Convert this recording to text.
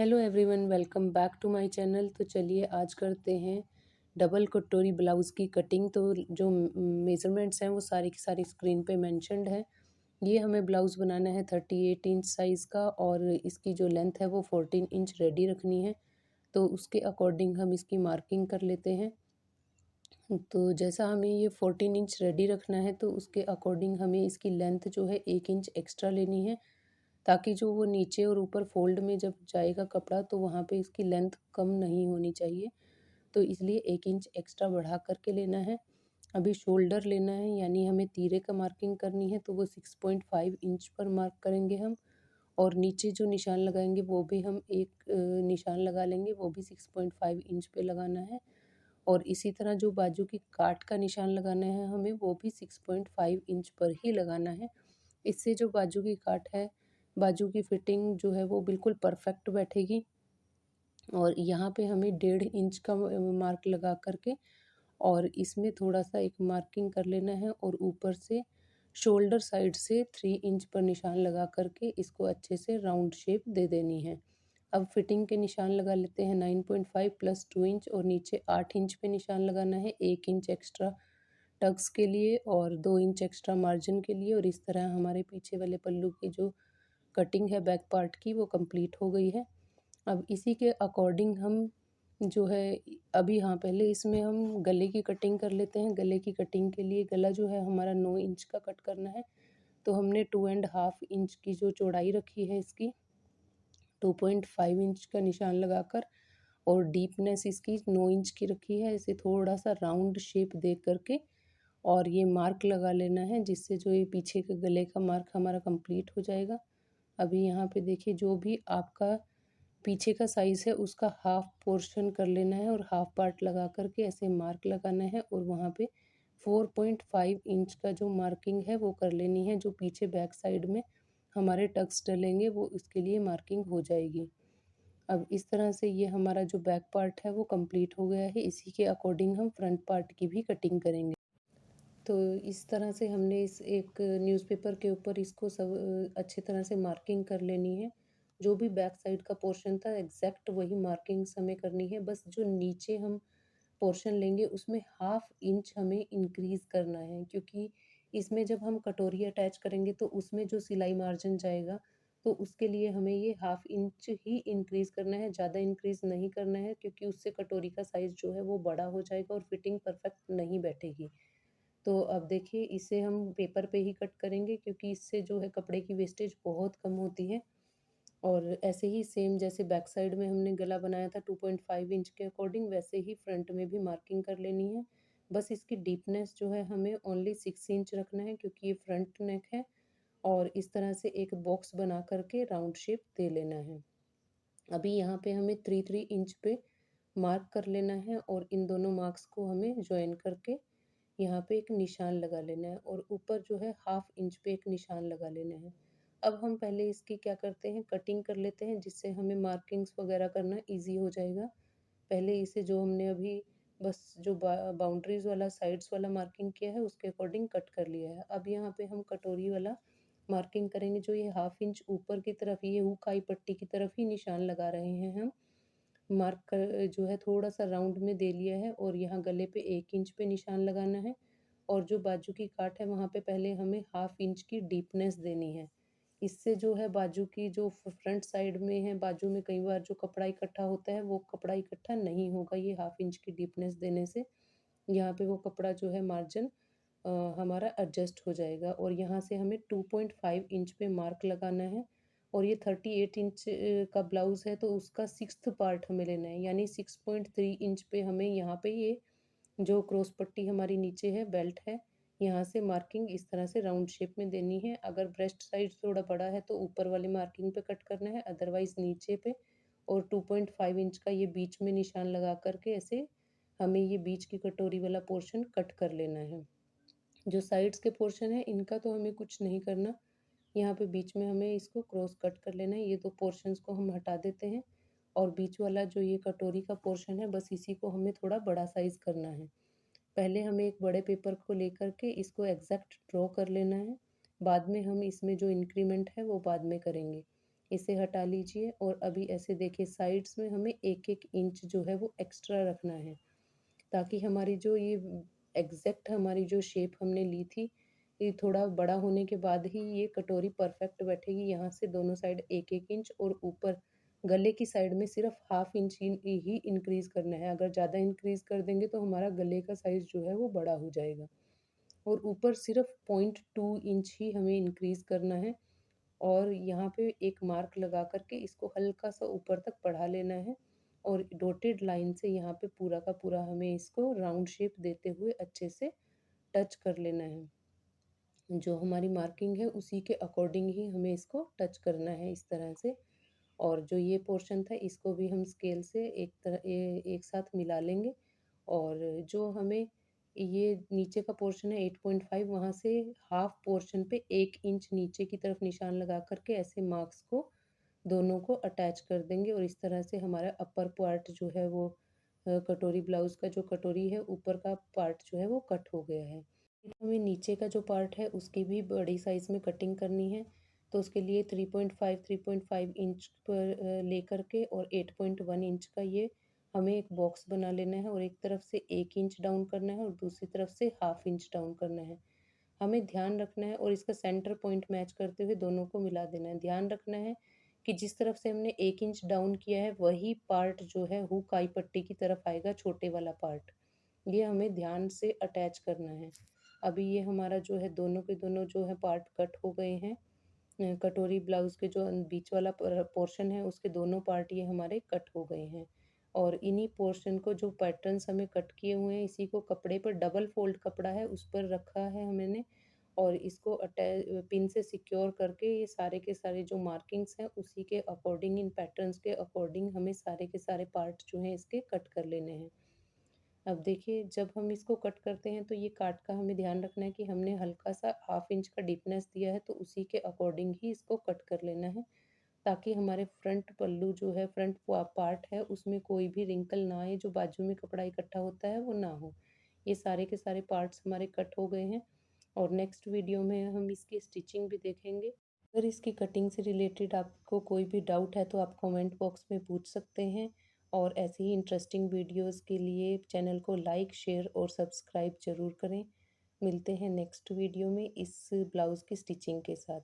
Hello everyone, welcome back to my channel. तो चलिए आज करते हैं डबल कटोरी ब्लाउज़ की कटिंग। तो जो मेज़रमेंट्स हैं वो सारी की सारी स्क्रीन पे मेंशन्ड है। ये हमें ब्लाउज़ बनाना है 38 इंच साइज़ का और इसकी जो लेंथ है वो 14 इंच रेडी रखनी है। तो उसके अकॉर्डिंग हम इसकी मार्किंग कर लेते हैं। तो जैसा हमें ये 14 इंच रेडी रखना है तो उसके अकॉर्डिंग हमें इसकी लेंथ जो है 1 इंच एक्स्ट्रा लेनी है, ताकि जो वो नीचे और ऊपर फ़ोल्ड में जब जाएगा कपड़ा तो वहाँ पे इसकी लेंथ कम नहीं होनी चाहिए। तो इसलिए 1 इंच एक्स्ट्रा बढ़ा कर के लेना है। अभी शोल्डर लेना है, यानी हमें तीरे का मार्किंग करनी है, तो वो 6.5 इंच पर मार्क करेंगे हम। और नीचे जो निशान लगाएंगे वो भी हम एक निशान लगा लेंगे, वो भी 6.5 इंच पे लगाना है। और इसी तरह जो बाजू की काट का निशान लगाना है हमें, वो भी 6.5 इंच पर ही लगाना है। इससे जो बाजू की काट है, बाजू की फिटिंग जो है वो बिल्कुल परफेक्ट बैठेगी। और यहाँ पे हमें 1.5 इंच का मार्क लगा करके और इसमें थोड़ा सा एक मार्किंग कर लेना है और ऊपर से शोल्डर साइड से 3 इंच पर निशान लगा करके इसको अच्छे से राउंड शेप दे देनी है। अब फिटिंग के निशान लगा लेते हैं। 9.5 प्लस 2 इंच और नीचे 8 इंच पे निशान लगाना है, 1 इंच एक्स्ट्रा टक्स के लिए और 2 इंच एक्स्ट्रा मार्जिन के लिए। और इस तरह हमारे पीछे वाले पल्लू की जो कटिंग है बैक पार्ट की, वो कंप्लीट हो गई है। अब इसी के अकॉर्डिंग हम जो है अभी हाँ, पहले इसमें हम गले की कटिंग कर लेते हैं। गले की कटिंग के लिए गला जो है हमारा 9 इंच का कट करना है। तो हमने 2.5 इंच की जो चौड़ाई रखी है इसकी, 2.5 इंच का निशान लगाकर और डीपनेस इसकी 9 इंच की रखी है। इसे थोड़ा सा राउंड शेप दे करके और ये मार्क लगा लेना है, जिससे जो ये पीछे के गले का मार्क हमारा कंप्लीट हो जाएगा। अभी यहाँ पे देखिए, जो भी आपका पीछे का साइज़ है उसका हाफ पोर्शन कर लेना है और हाफ पार्ट लगा करके ऐसे मार्क लगाना है। और वहाँ पे 4.5 इंच का जो मार्किंग है वो कर लेनी है। जो पीछे बैक साइड में हमारे टक्स डलेंगे वो इसके लिए मार्किंग हो जाएगी। अब इस तरह से ये हमारा जो बैक पार्ट है वो कंप्लीट हो गया है। इसी के अकॉर्डिंग हम फ्रंट पार्ट की भी कटिंग करेंगे। तो इस तरह से हमने इस एक न्यूज़पेपर के ऊपर इसको सब अच्छी तरह से मार्किंग कर लेनी है। जो भी बैक साइड का पोर्शन था एग्जैक्ट वही मार्किंग्स हमें करनी है। बस जो नीचे हम पोर्शन लेंगे उसमें हाफ इंच हमें इंक्रीज़ करना है, क्योंकि इसमें जब हम कटोरी अटैच करेंगे तो उसमें जो सिलाई मार्जिन जाएगा, तो उसके लिए हमें ये हाफ इंच ही इंक्रीज़ करना है, ज़्यादा इंक्रीज़ नहीं करना है, क्योंकि उससे कटोरी का साइज़ जो है वो बड़ा हो जाएगा और फिटिंग परफेक्ट नहीं बैठेगी। तो अब देखिए, इसे हम पेपर पे ही कट करेंगे, क्योंकि इससे जो है कपड़े की वेस्टेज बहुत कम होती है। और ऐसे ही सेम जैसे बैक साइड में हमने गला बनाया था 2.5 इंच के अकॉर्डिंग, वैसे ही फ्रंट में भी मार्किंग कर लेनी है। बस इसकी डीपनेस जो है हमें ओनली 6 इंच रखना है, क्योंकि ये फ्रंट नेक है। और इस तरह से एक बॉक्स बना करके राउंड शेप दे लेना है। अभी यहाँ पे हमें 3 इंच पे मार्क कर लेना है और इन दोनों मार्क्स को हमें ज्वाइन करके यहाँ पे एक निशान लगा लेना है और ऊपर जो है हाफ इंच पे एक निशान लगा लेना है। अब हम पहले इसकी क्या करते हैं, कटिंग कर लेते हैं, जिससे हमें मार्किंग्स वगैरह करना इजी हो जाएगा। पहले इसे जो हमने अभी बस जो बाउंड्रीज वाला साइड्स वाला मार्किंग किया है उसके अकॉर्डिंग कट कर लिया है। अब यहाँ पे हम कटोरी वाला मार्किंग करेंगे। जो ये हाफ इंच ऊपर की तरफ, ये हुक आई पट्टी की तरफ ही निशान लगा रहे हैं हम। मार्क कर जो है थोड़ा सा राउंड में दे लिया है और यहाँ गले पे 1 इंच पे निशान लगाना है। और जो बाजू की काट है वहाँ पे पहले हमें हाफ इंच की डीपनेस देनी है। इससे जो है बाजू की जो फ्रंट साइड में है, बाजू में कई बार जो कपड़ा इकट्ठा होता है वो कपड़ा इकट्ठा नहीं होगा ये हाफ इंच की डीपनेस देने से। यहाँ पे वो कपड़ा जो है मार्जिन हमारा एडजस्ट हो जाएगा। और यहाँ से हमें 2.5 इंच पे मार्क लगाना है। और ये 38 इंच का ब्लाउज़ है, तो उसका 6th पार्ट हमें लेना है, यानी 6.3 इंच पे हमें यहाँ पे ये जो क्रॉस पट्टी हमारी नीचे है, बेल्ट है, यहाँ से मार्किंग इस तरह से राउंड शेप में देनी है। अगर ब्रेस्ट साइज थोड़ा बड़ा है तो ऊपर वाली मार्किंग पे कट करना है, अदरवाइज़ नीचे पे। और 2.5 इंच का ये बीच में निशान लगा करके ऐसे हमें ये बीच की कटोरी वाला पोर्शन कट कर लेना है। जो साइड्स के पोर्शन है इनका तो हमें कुछ नहीं करना। यहाँ पे बीच में हमें इसको क्रॉस कट कर लेना है। ये दो पोर्शंस को हम हटा देते हैं और बीच वाला जो ये कटोरी का पोर्शन है, बस इसी को हमें थोड़ा बड़ा साइज़ करना है। पहले हमें एक बड़े पेपर को लेकर के इसको एग्जैक्ट ड्रॉ कर लेना है। बाद में हम इसमें जो इंक्रीमेंट है वो बाद में करेंगे। इसे हटा लीजिए और अभी ऐसे देखिए साइड्स में हमें 1-1 इंच जो है वो एक्स्ट्रा रखना है, ताकि हमारी जो ये एग्जैक्ट हमारी जो शेप हमने ली थी, ये थोड़ा बड़ा होने के बाद ही ये कटोरी परफेक्ट बैठेगी। यहाँ से दोनों साइड 1-1 इंच और ऊपर गले की साइड में सिर्फ हाफ इंच ही इंक्रीज़ करना है। अगर ज़्यादा इंक्रीज़ कर देंगे तो हमारा गले का साइज़ जो है वो बड़ा हो जाएगा। और ऊपर सिर्फ 0.2 इंच ही हमें इंक्रीज़ करना है और यहाँ पे एक मार्क लगा कर के इसको हल्का सा ऊपर तक बढ़ा लेना है और डॉटेड लाइन से यहाँ पे पूरा का पूरा हमें इसको राउंड शेप देते हुए अच्छे से टच कर लेना है। जो हमारी मार्किंग है उसी के अकॉर्डिंग ही हमें इसको टच करना है इस तरह से। और जो ये पोर्शन था इसको भी हम स्केल से एक साथ मिला लेंगे। और जो हमें ये नीचे का पोर्शन है 8.5, वहाँ से हाफ पोर्शन पे 1 इंच नीचे की तरफ निशान लगा कर के ऐसे मार्क्स को दोनों को अटैच कर देंगे और इस तरह से हमारा अपर पार्ट जो है वो कटोरी ब्लाउज़ का जो कटोरी है ऊपर का पार्ट जो है वो कट हो गया है। हमें नीचे का जो पार्ट है उसकी भी बड़ी साइज़ में कटिंग करनी है, तो उसके लिए 3.5 इंच पर लेकर के और 8.1 इंच का ये हमें एक बॉक्स बना लेना है और एक तरफ से 1 इंच डाउन करना है और दूसरी तरफ से हाफ इंच डाउन करना है। हमें ध्यान रखना है और इसका सेंटर पॉइंट मैच करते हुए दोनों को मिला देना है। ध्यान रखना है कि जिस तरफ से हमने 1 इंच डाउन किया है वही पार्ट जो है हुक आई पट्टी की तरफ आएगा, छोटे वाला पार्ट। ये हमें ध्यान से अटैच करना है। अभी ये हमारा जो है दोनों के दोनों जो है पार्ट कट हो गए हैं। कटोरी ब्लाउज़ के जो बीच वाला पोर्शन है उसके दोनों पार्ट ये हमारे कट हो गए हैं। और इन्हीं पोर्शन को जो पैटर्न्स हमें कट किए हुए हैं इसी को कपड़े पर डबल फोल्ड कपड़ा है उस पर रखा है हमने और इसको पिन से सिक्योर करके ये सारे के सारे जो मार्किंग्स हैं उसी के अकॉर्डिंग, इन पैटर्न्स के अकॉर्डिंग हमें सारे के सारे पार्ट जो हैं इसके कट कर लेने हैं। अब देखिए जब हम इसको कट करते हैं तो ये काट का हमें ध्यान रखना है कि हमने हल्का सा हाफ इंच का डीपनेस दिया है तो उसी के अकॉर्डिंग ही इसको कट कर लेना है, ताकि हमारे फ्रंट पल्लू जो है फ्रंट पार्ट है उसमें कोई भी रिंकल ना आए, जो बाजू में कपड़ा इकट्ठा होता है वो ना हो। ये सारे के सारे पार्ट्स हमारे कट हो गए हैं और नेक्स्ट वीडियो में हम इसकी स्टिचिंग भी देखेंगे। अगर इसकी कटिंग से रिलेटेड आपको कोई भी डाउट है तो आप कमेंट बॉक्स में पूछ सकते हैं और ऐसी ही इंटरेस्टिंग वीडियोस के लिए चैनल को लाइक, शेयर और सब्सक्राइब ज़रूर करें। मिलते हैं नेक्स्ट वीडियो में इस ब्लाउज़ की स्टिचिंग के साथ।